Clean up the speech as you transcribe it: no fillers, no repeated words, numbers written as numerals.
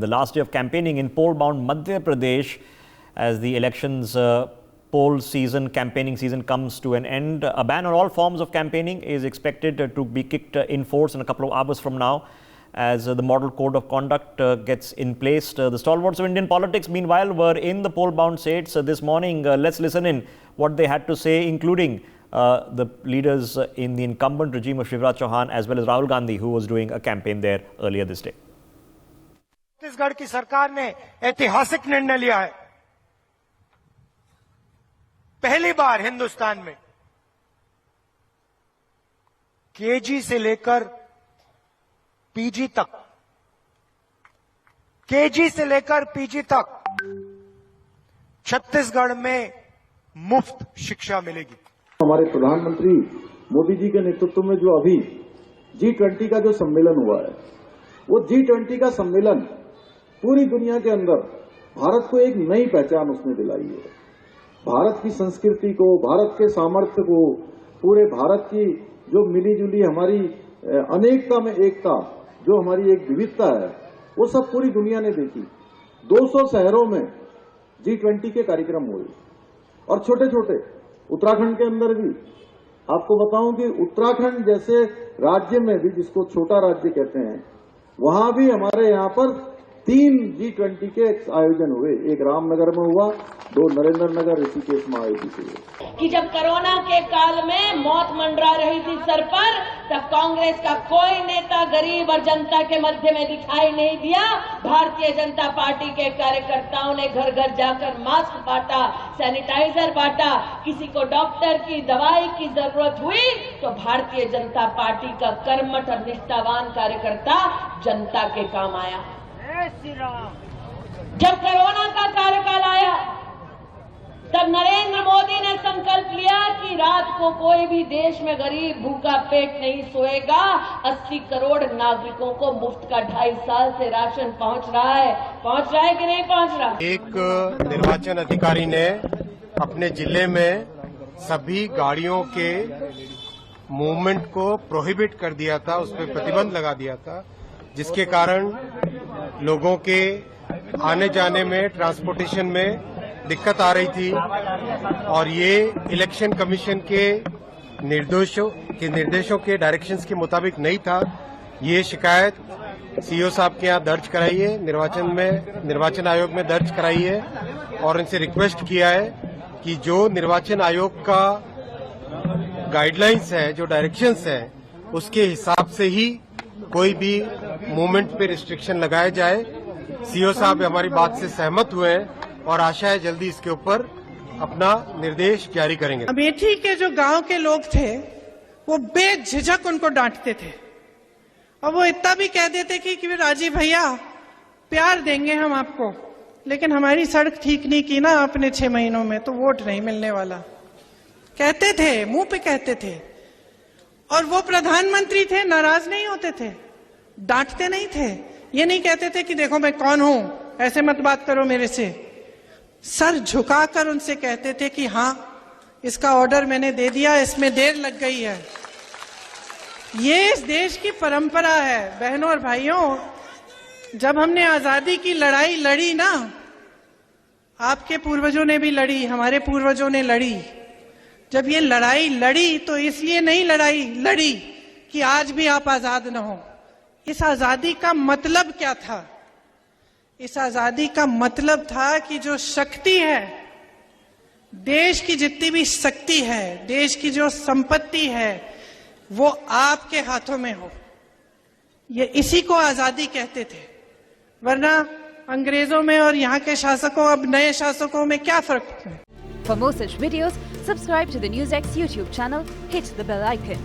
the last day of campaigning in poll-bound Madhya Pradesh as the elections campaigning season comes to an end. A ban on all forms of campaigning is expected to be kicked in force in a couple of hours from now as the model code of conduct gets in place. The stalwarts of Indian politics, meanwhile, were in the poll-bound states this morning. Let's listen in what they had to say, including the leaders in the incumbent regime of Shivraj Chauhan as well as Rahul Gandhi, who was doing a campaign there earlier this day. Chhattisgarh की सरकार ने ऐतिहासिक निर्णय लिया है। पहली बार हिंदुस्तान में KG से लेकर पीजी तक छत्तीसगढ़ में मुफ्त शिक्षा मिलेगी। हमारे प्रधानमंत्री मोदी जी के नेतृत्व में जो अभी G20 का जो सम्मेलन हुआ है, वो G20 का सम्मेलन पूरी दुनिया के अंदर भारत को एक नई पहचान उसने दिलाई है। भारत की संस्कृति को, भारत के सामर्थ्य को, पूरे भारत की जो मिलीजुली हमारी अनेकता में एकता, जो हमारी एक विविधता है, वो सब पूरी दुनिया ने देखी। 200 शहरों में G20 के कार्यक्रम हुए और छोटे छोटे उत्तराखंड के अंदर भी। आपको बताऊं कि उत्तराखंड जैसे राज्य में भी, जिसको छोटा राज्य कहते हैं, वहां भी हमारे यहाँ पर 3 G20 के आयोजन हुए। एक रामनगर में हुआ, 2 नरेंद्र नगर ऋषिकेश में आयोजित हुए। कि जब कोरोना के काल में मौत मंडरा रही थी सर पर, तब कांग्रेस का कोई नेता गरीब और जनता के मध्य में दिखाई नहीं दिया। भारतीय जनता पार्टी के कार्यकर्ताओं ने घर घर जाकर मास्क बांटा, सैनिटाइजर बांटा। किसी को डॉक्टर की दवाई की जरूरत हुई तो भारतीय जनता पार्टी का कर्मठ और निष्ठावान कार्यकर्ता जनता के काम आया। जब कोरोना का कार्यकाल आया, तब नरेंद्र मोदी ने संकल्प लिया कि रात को कोई भी देश में गरीब भूखा पेट नहीं सोएगा। 80 करोड़ नागरिकों को मुफ्त का 2.5 साल से राशन पहुंच रहा है कि नहीं पहुंच रहा? एक निर्वाचन अधिकारी ने अपने जिले में सभी गाड़ियों के मूवमेंट को प्रोहिबिट कर दिया था, उस पर प्रतिबंध लगा दिया था, जिसके कारण लोगों के आने जाने में, ट्रांसपोर्टेशन में दिक्कत आ रही थी। और ये इलेक्शन कमीशन के निर्देशों के डायरेक्शंस के मुताबिक नहीं था। ये शिकायत सीओ साहब के यहाँ दर्ज कराई है, निर्वाचन आयोग में दर्ज कराई है और उनसे रिक्वेस्ट किया है कि जो निर्वाचन आयोग का गाइडलाइंस है, जो डायरेक्शंस है, उसके हिसाब से ही कोई भी मूवमेंट पे रिस्ट्रिक्शन लगाया जाए। सीओ साहब हमारी बात से सहमत हुए हैं और आशा है जल्दी इसके ऊपर अपना निर्देश जारी करेंगे। अमेठी के जो गांव के लोग थे, वो बेझिझक उनको डांटते थे और वो इतना भी कह देते कि राजीव भैया प्यार देंगे हम आपको, लेकिन हमारी सड़क ठीक नहीं की ना अपने 6 महीनों में, तो वोट नहीं मिलने वाला। कहते थे, मुंह पे कहते थे। और वो प्रधानमंत्री थे, नाराज नहीं होते थे, डांटते नहीं थे। ये नहीं कहते थे कि देखो मैं कौन हूं, ऐसे मत बात करो मेरे से। सर झुकाकर उनसे कहते थे कि हाँ, इसका ऑर्डर मैंने दे दिया, इसमें देर लग गई है। ये इस देश की परंपरा है। बहनों और भाइयों, जब हमने आजादी की लड़ाई लड़ी ना, आपके पूर्वजों ने भी लड़ी, हमारे पूर्वजों ने लड़ी। जब ये लड़ाई लड़ी तो इसलिए नहीं लड़ी कि आज भी आप आजाद न हो। इस आजादी का मतलब क्या था? इस आजादी का मतलब था कि जो शक्ति है, देश की जितनी भी शक्ति है, देश की जो संपत्ति है, वो आपके हाथों में हो। ये इसी को आजादी कहते थे। वरना अंग्रेजों में और यहाँ के शासकों, अब नए शासकों में क्या फर्क है? For more such videos, subscribe to the NewsX YouTube channel, hit the bell icon.